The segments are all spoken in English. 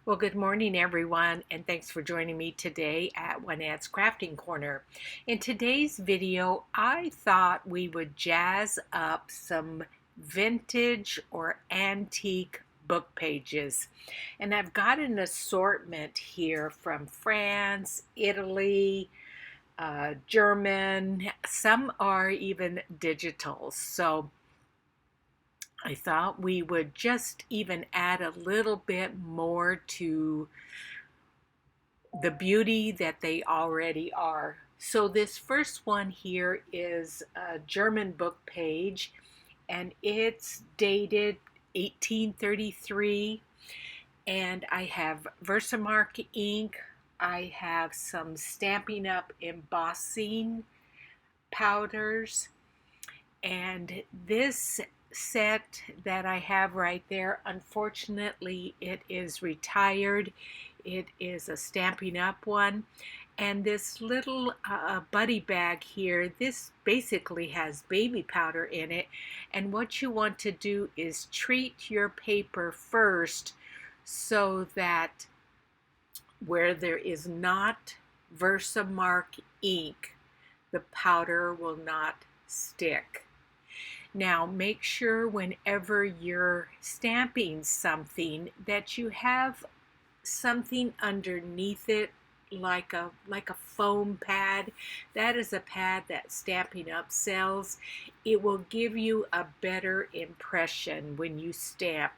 Well, good morning, everyone, and thanks for joining me today at Juanette's Crafting Corner. In today's video, I thought we would jazz up some vintage or antique book pages. And I've got an assortment here from France, Italy, German. Some are even digital. So I thought we would just even add a little bit more to the beauty that they already are. So this first one here is a German book page, and it's dated 1833, and I have Versamark ink. I have some Stampin' Up! Embossing powders, and this set that I have right there, unfortunately, it is retired. It is a Stampin' Up! One. And this little buddy bag here, this basically has baby powder in it. And what you want to do is treat your paper first so that where there is not Versamark ink, the powder will not stick. Now, make sure whenever you're stamping something that you have something underneath it, like a foam pad. That is a pad that Stampin' Up! Sells. It will give you a better impression when you stamp.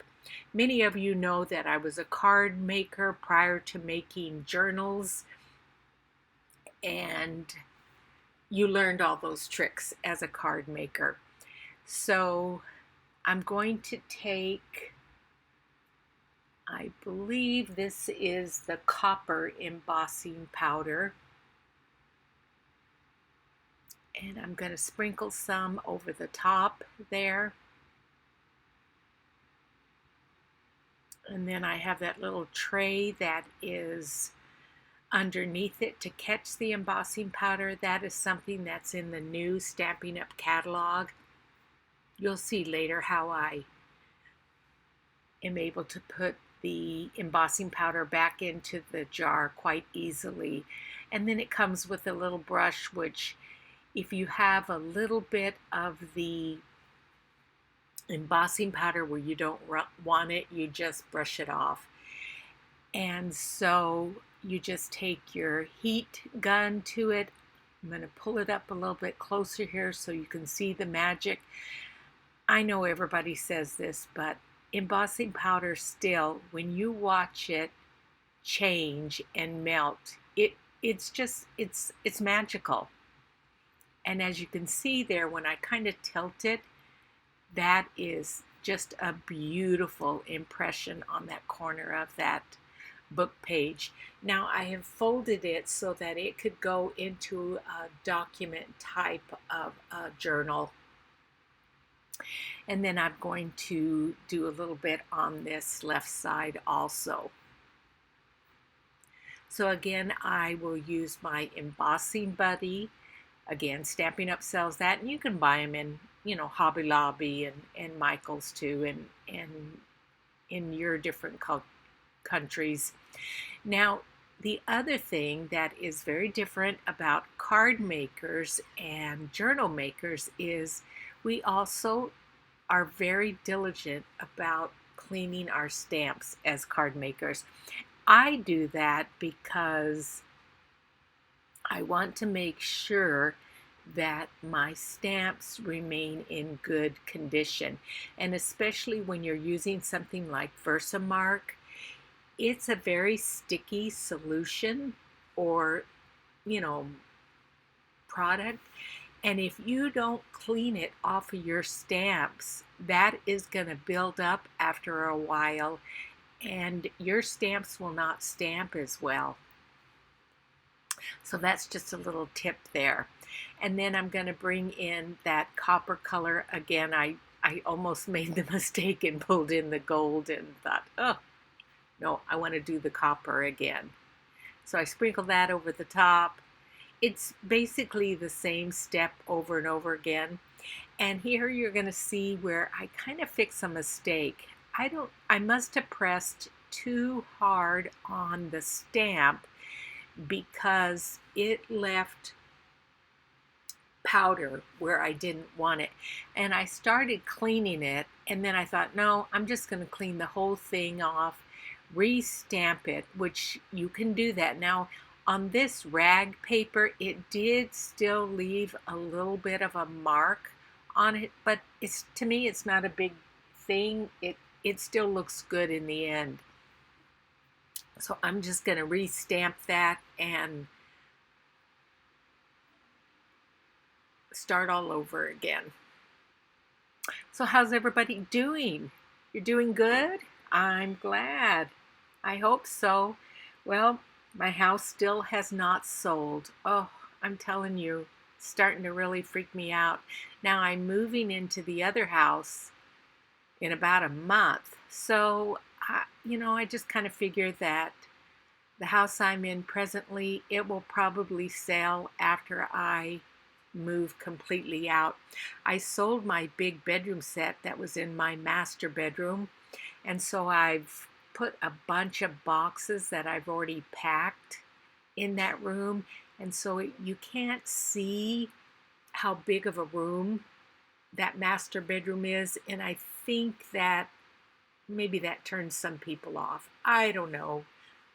Many of you know that I was a card maker prior to making journals, and you learned all those tricks as a card maker. So I'm going to take, I believe this is the copper embossing powder, and I'm going to sprinkle some over the top there. And then I have that little tray that is underneath it to catch the embossing powder. That is something that's in the new Stampin' Up! Catalog. You'll see later how I am able to put the embossing powder back into the jar quite easily. And then it comes with a little brush, which if you have a little bit of the embossing powder where you don't want it, you just brush it off. And so you just take your heat gun to it. I'm going to pull it up a little bit closer here so you can see the magic. I know everybody says this, but embossing powder still, when you watch it change and melt, it's magical. And as you can see there, when I kind of tilt it, that is just a beautiful impression on that corner of that book page. Now I have folded it so that it could go into a document type of a journal. And then I'm going to do a little bit on this left side also. So again, I will use my embossing buddy. Again, Stampin' Up! Sells that, and you can buy them in, Hobby Lobby and Michael's too, and in your different countries. Now, the other thing that is very different about card makers and journal makers is we also are very diligent about cleaning our stamps as card makers. I do that because I want to make sure that my stamps remain in good condition. And especially when you're using something like Versamark, it's a very sticky solution or, product. And if you don't clean it off of your stamps, that is going to build up after a while, and your stamps will not stamp as well. So that's just a little tip there. And then I'm going to bring in that copper color. Again, I almost made the mistake and pulled in the gold and thought, oh, no, I want to do the copper again. So I sprinkle that over the top. It's basically the same step over and over again. And here you're going to see where I kind of fix a mistake. I must have pressed too hard on the stamp because it left powder where I didn't want it. And I started cleaning it, and then I thought, no, I'm just going to clean the whole thing off, re-stamp it, which you can do that. Now, on this rag paper, it did still leave a little bit of a mark on it, but it's, to me, it's not a big thing. It still looks good in the end. So I'm just going to re-stamp that and start all over again. So how's everybody doing? You're doing good? I'm glad. I hope so. Well, my house still has not sold. Oh, I'm telling you, it's starting to really freak me out. Now I'm moving into the other house in about a month. So, I just kind of figured that the house I'm in presently, it will probably sell after I move completely out. I sold my big bedroom set that was in my master bedroom, and so I've put a bunch of boxes that I've already packed in that room, and so you can't see how big of a room that master bedroom is, and I think that maybe that turns some people off. I don't know.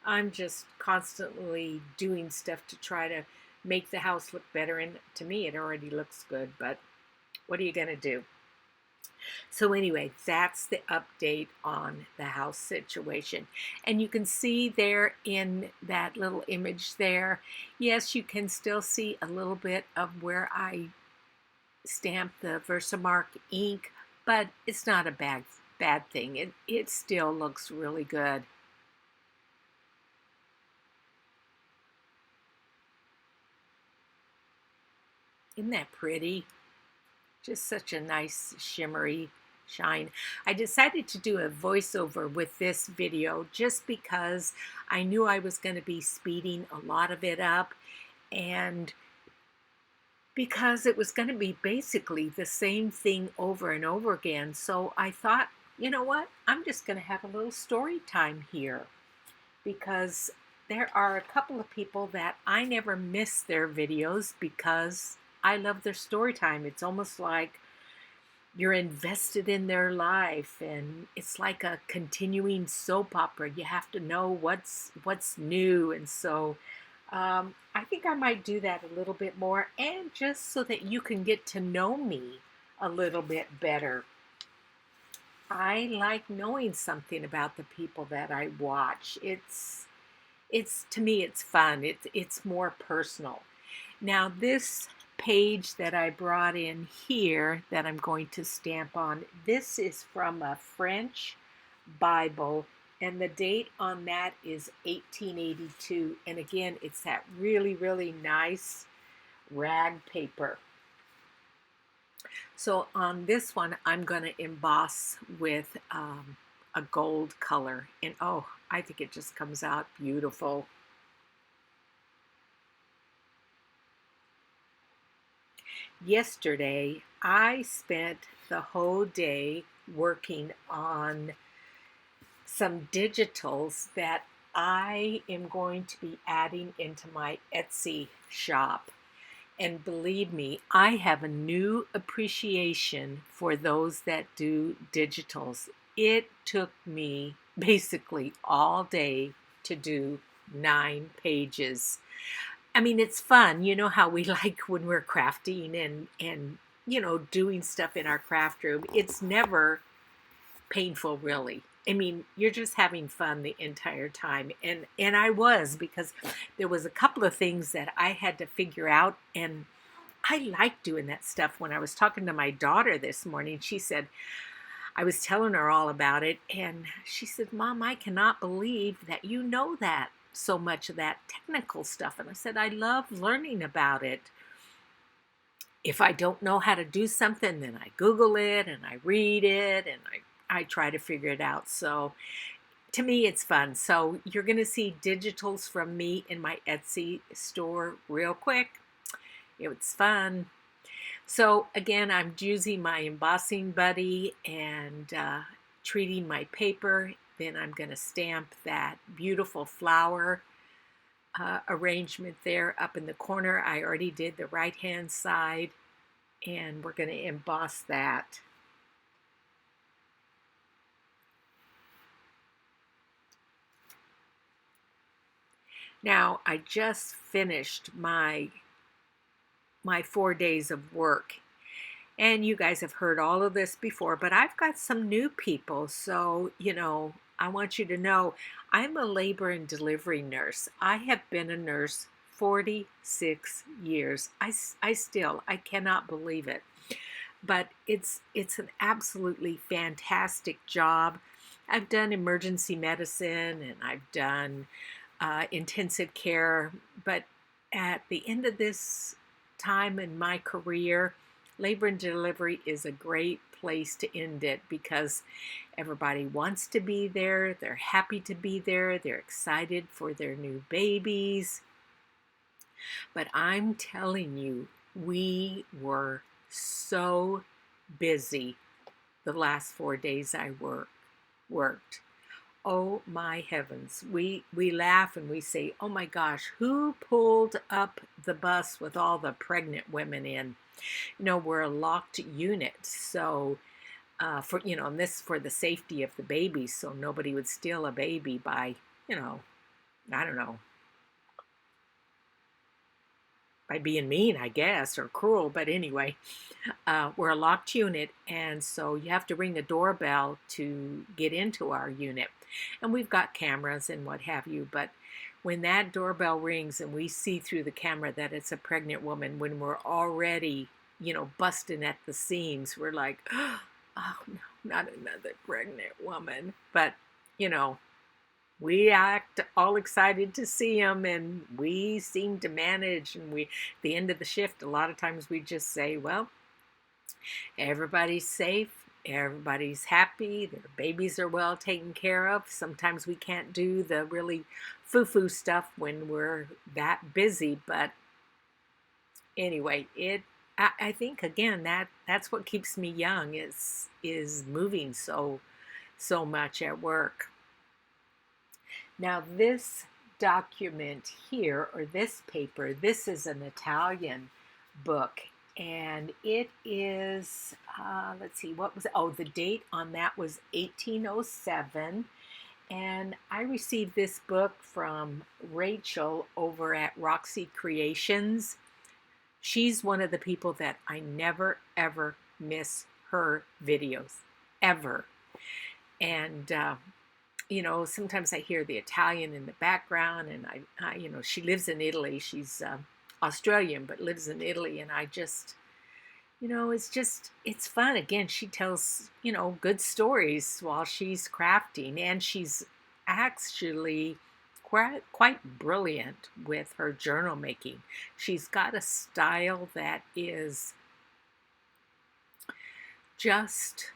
I'm just constantly doing stuff to try to make the house look better, and to me it already looks good, but what are you going to do? So anyway, that's the update on the house situation. And you can see there in that little image there, yes, you can still see a little bit of where I stamped the Versamark ink, but it's not a bad thing. It still looks really good. Isn't that pretty? Just such a nice shimmery shine. I decided to do a voiceover with this video just because I knew I was going to be speeding a lot of it up, and because it was going to be basically the same thing over and over again. So I thought, you know what? I'm just going to have a little story time here, because there are a couple of people that I never miss their videos because I love their story time. It's almost like you're invested in their life, and it's like a continuing soap opera. You have to know what's new, and so I think I might do that a little bit more, and just so that you can get to know me a little bit better. I like knowing something about the people that I watch. It's to me, it's fun. It's more personal. Now this page that I brought in here that I'm going to stamp on, this is from a French Bible, and the date on that is 1882. And again, it's that really, really nice rag paper. So on this one, I'm going to emboss with a gold color, and oh, I think it just comes out beautiful. Yesterday, I spent the whole day working on some digitals that I am going to be adding into my Etsy shop. And believe me, I have a new appreciation for those that do digitals. It took me basically all day to do 9 pages. I mean, it's fun. You know how we like when we're crafting and doing stuff in our craft room. It's never painful, really. I mean, you're just having fun the entire time. And I was, because there was a couple of things that I had to figure out, and I like doing that stuff. When I was talking to my daughter this morning, she said, I was telling her all about it, and she said, Mom, I cannot believe that you know that so much of that technical stuff. And I said, I love learning about it. If I don't know how to do something, then I Google it and I read it and I try to figure it out. So to me, it's fun. So you're going to see digitals from me in my Etsy store real quick. It's fun. So again, I'm using my embossing buddy and treating my paper. then I'm going to stamp that beautiful flower arrangement there up in the corner. I already did the right hand side, and we're going to emboss that. Now, I just finished my 4 days of work. And you guys have heard all of this before, but I've got some new people. So, I want you to know I'm a labor and delivery nurse. I have been a nurse 46 years. I cannot believe it. But it's an absolutely fantastic job. I've done emergency medicine and I've done intensive care. But at the end of this time in my career, labor and delivery is a great place to end it because everybody wants to be there. They're happy to be there. They're excited for their new babies. But I'm telling you, we were so busy the last 4 days I worked. Oh my heavens. We laugh and we say, oh my gosh, who pulled up the bus with all the pregnant women in? We're a locked unit, so for and this for the safety of the baby, so nobody would steal a baby by, I don't know, by being mean, I guess, or cruel. But anyway, we're a locked unit, and so you have to ring the doorbell to get into our unit. And we've got cameras and what have you, but when that doorbell rings and we see through the camera that it's a pregnant woman, when we're already, busting at the seams, we're like, oh no, not another pregnant woman. But, we act all excited to see them, and we seem to manage. And at the end of the shift, a lot of times we just say, well, everybody's safe, everybody's happy, their babies are well taken care of. Sometimes we can't do the really foo-foo stuff when we're that busy, but anyway, I think again that's what keeps me young is moving so much at work. Now this document here, or this paper, this is an Italian book, and it is, let's see, the date on that was 1807, and I received this book from Rachel over at Roxy Creations. She's one of the people that I never, ever miss her videos, ever. And, sometimes I hear the Italian in the background, and I she lives in Italy. She's Australian, but lives in Italy, and I just, it's fun. Again, she tells, good stories while she's crafting, and she's actually quite brilliant with her journal making. She's got a style that is just,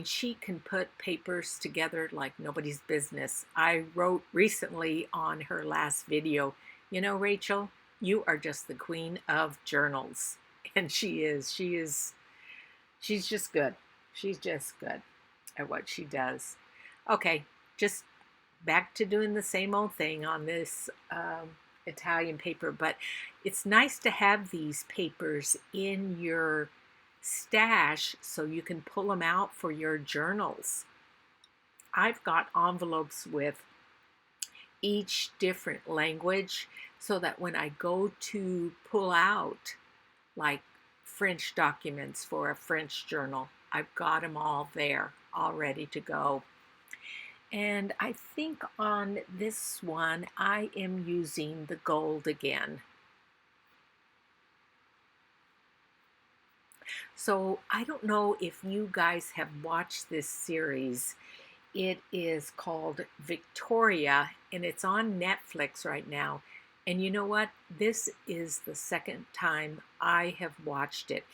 she can put papers together like nobody's business. I wrote recently on her last video, Rachel, you are just the queen of journals. And she's just good. She's just good at what she does. Okay, just back to doing the same old thing on this Italian paper, but it's nice to have these papers in your stash so you can pull them out for your journals. I've got envelopes with each different language so that when I go to pull out like French documents for a French journal, I've got them all there, all ready to go. And I think on this one, I am using the gold again. So I don't know if you guys have watched this series. It is called Victoria, and it's on Netflix right now. And you know what? This is the second time I have watched it.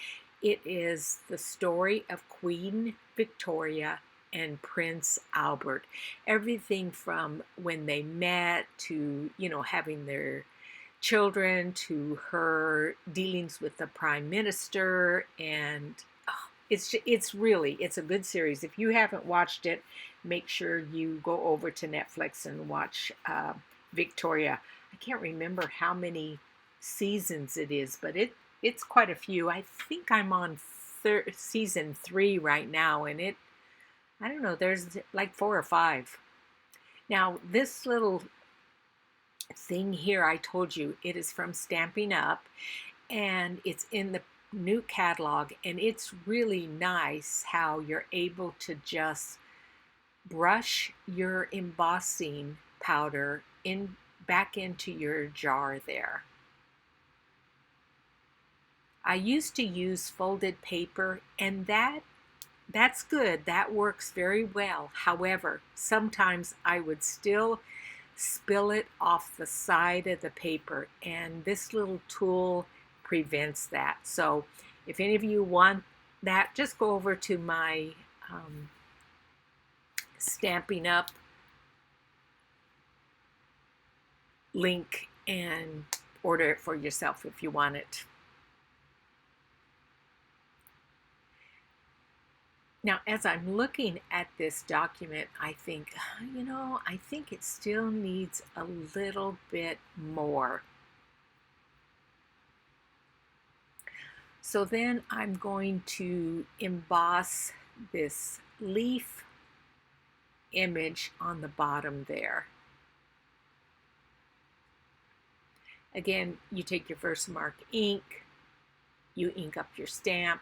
It is the story of Queen Victoria and Prince Albert. Everything from when they met to, having their children, to her dealings with the Prime Minister. And It's a good series. If you haven't watched it, make sure you go over to Netflix and watch Victoria. I can't remember how many seasons it is, but it's quite a few. I think I'm on season 3 right now, and I don't know, there's like 4 or 5. Now, this little thing here, I told you, it is from Stampin' Up, and it's in the new catalog, and it's really nice how you're able to just brush your embossing powder in back into your jar there. I used to use folded paper, and that's good. That works very well. However, sometimes I would still spill it off the side of the paper, and this little tool prevents that. So if any of you want that, just go over to my Stampin' Up link and order it for yourself if you want it. Now, as I'm looking at this document, I think, I think it still needs a little bit more. So then I'm going to emboss this leaf image on the bottom there. Again, you take your Versamark ink, you ink up your stamp,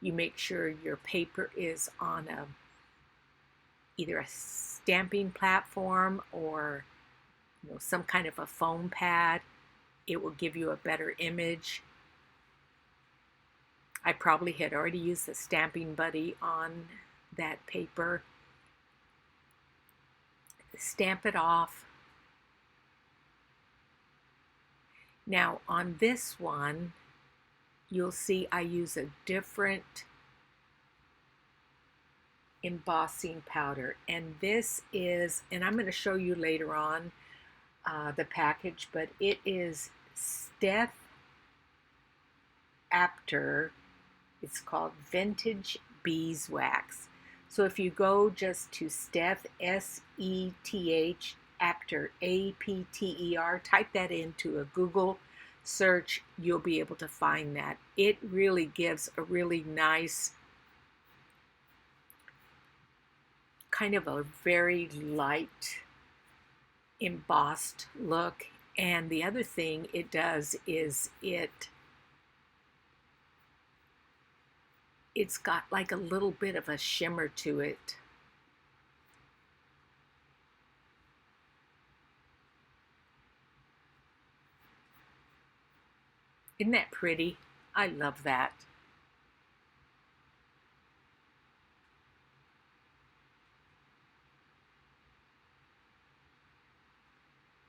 you make sure your paper is on either a stamping platform or some kind of a foam pad. It will give you a better image. I probably had already used the Stamping Buddy on that paper. Stamp it off. Now on this one, you'll see I use a different embossing powder, and this is, and I'm going to show you later on the package, but it is Steph Apter. It's called Vintage Beeswax. So if you go just to Steph, S-E-T-H, Apter, A-P-T-E-R, type that into a Google search, you'll be able to find that. It really gives a really nice, kind of a very light embossed look. And the other thing it does is it's got like a little bit of a shimmer to it. Isn't that pretty? I love that.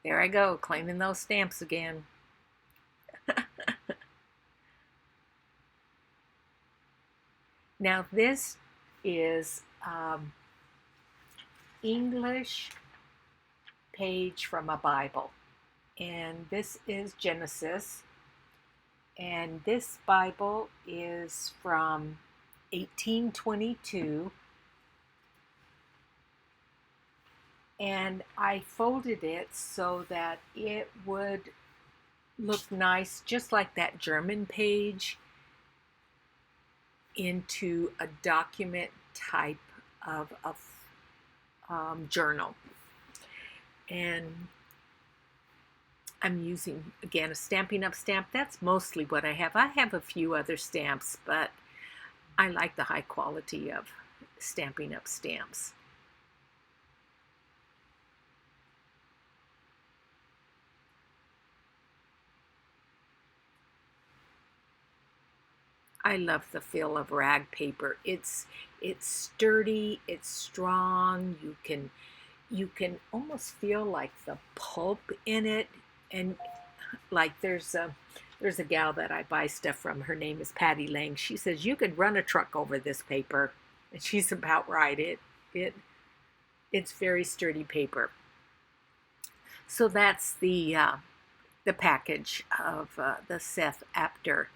There I go, claiming those stamps again. Now this is English page from a Bible, and this is Genesis, and this Bible is from 1822, and I folded it so that it would look nice, just like that German page, into a document type of journal. And I'm using, again, a Stampin' Up stamp. That's mostly what I have. I have a few other stamps, but I like the high quality of Stampin' Up stamps. I love the feel of rag paper. It's sturdy, it's strong. You can almost feel like the pulp in it. And like there's a gal that I buy stuff from. Her name is Patty Lang. She says you could run a truck over this paper, and she's about right. It's very sturdy paper. So that's the package of the Seth Apter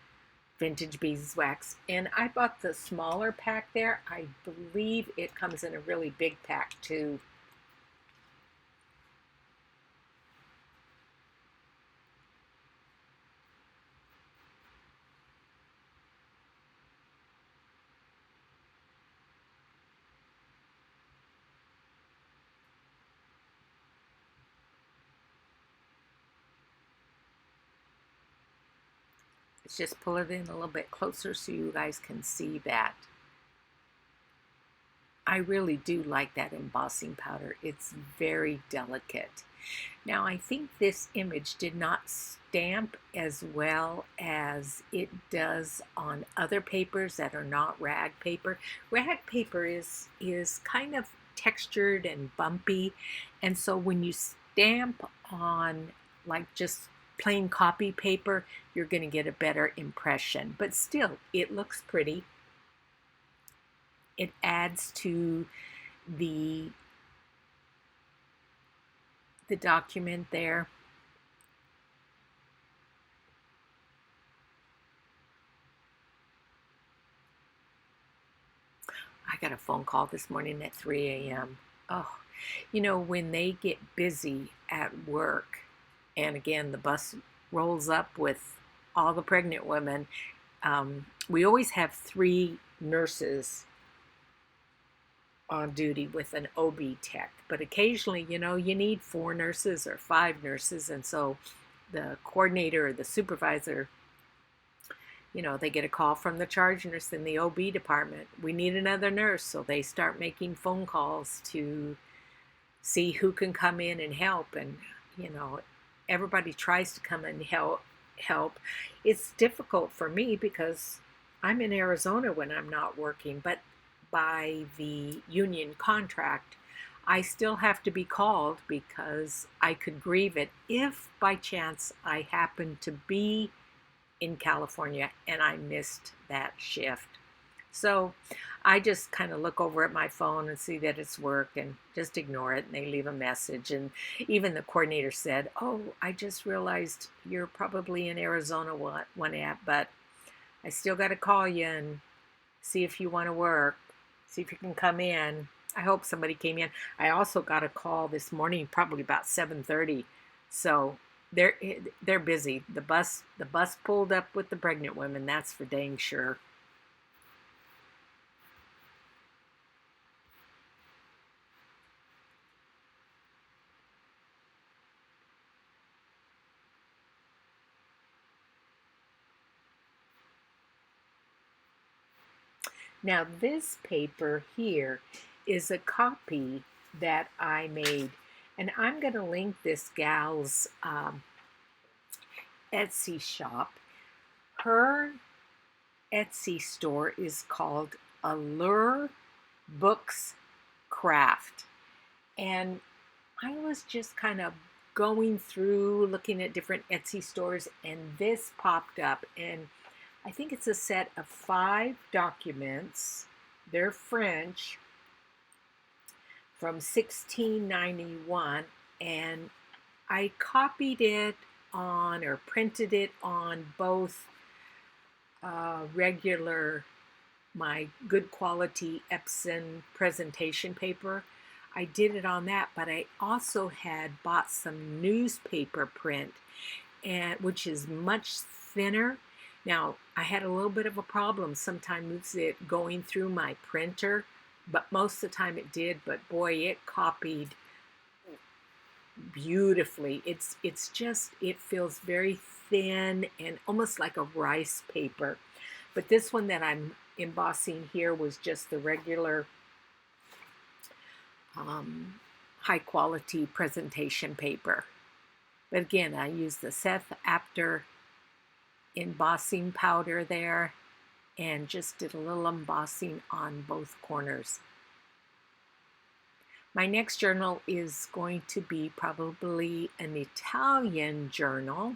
vintage beeswax. And I bought the smaller pack there. I believe it comes in a really big pack too. Let's just pull it in a little bit closer so you guys can see that. I really do like that embossing powder. It's very delicate. Now, I think this image did not stamp as well as it does on other papers that are not rag paper. Rag paper is kind of textured and bumpy, and so when you stamp on like just plain copy paper, you're going to get a better impression. But still, it looks pretty. It adds to the document there. I got a phone call this morning at 3 a.m. Oh, you know, when they get busy at work, and again, the bus rolls up with all the pregnant women, we always have 3 nurses on duty with an OB tech, but occasionally, you know, you need 4 nurses or 5 nurses, and so the coordinator or the supervisor, you know, they get a call from the charge nurse in the OB department. We need another nurse, so they start making phone calls to see who can come in and help, and you know, everybody tries to come and help. It's difficult for me because I'm in Arizona when I'm not working, but by the union contract, I still have to be called because I could grieve it if by chance I happen to be in California and I missed that shift. So I just kind of look over at my phone and see that it's work and just ignore it, and they leave a message. And even the coordinator said, "Oh, I just realized you're probably in Arizona, Juanette, but I still got to call you and see if you want to work. See if you can come in." I hope somebody came in. I also got a call this morning, probably about 7:30. So they're busy. The bus pulled up with the pregnant women. That's for dang sure. Now this paper here is a copy that I made, and I'm going to link this gal's Etsy shop. Her Etsy store is called Allure Books Craft, and I was just kind of going through looking at different Etsy stores, and this popped up, and I think it's a set of 5 documents. They're French from 1691, and I copied it on or printed it on both regular, my good quality Epson presentation paper. I did it on that, but I also had bought some newspaper print, and which is much thinner. Now, I had a little bit of a problem sometimes it going through my printer, but most of the time it did. But boy, it copied beautifully. It's just, it feels very thin and almost like a rice paper. But this one that I'm embossing here was just the regular high quality presentation paper. But again, I used the Seth Apter embossing powder there and just did a little embossing on both corners. My next journal is going to be probably an Italian journal.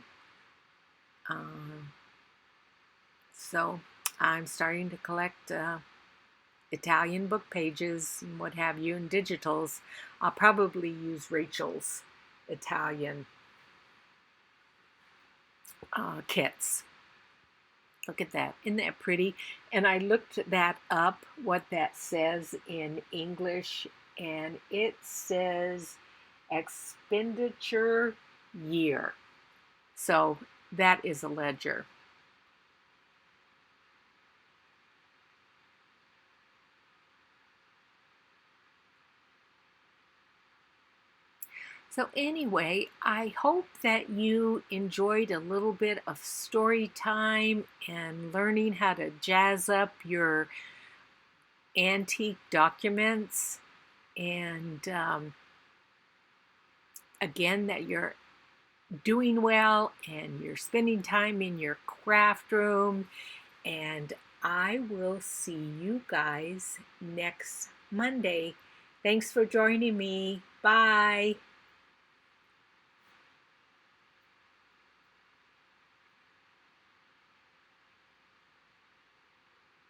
So I'm starting to collect Italian book pages and what have you, and digitals. I'll probably use Rachel's Italian kits. Look at that. Isn't that pretty? And I looked that up, what that says in English, and it says expenditure year. So that is a ledger. So anyway, I hope that you enjoyed a little bit of story time and learning how to jazz up your antique documents. And again, that you're doing well and you're spending time in your craft room. And I will see you guys next Monday. Thanks for joining me. Bye.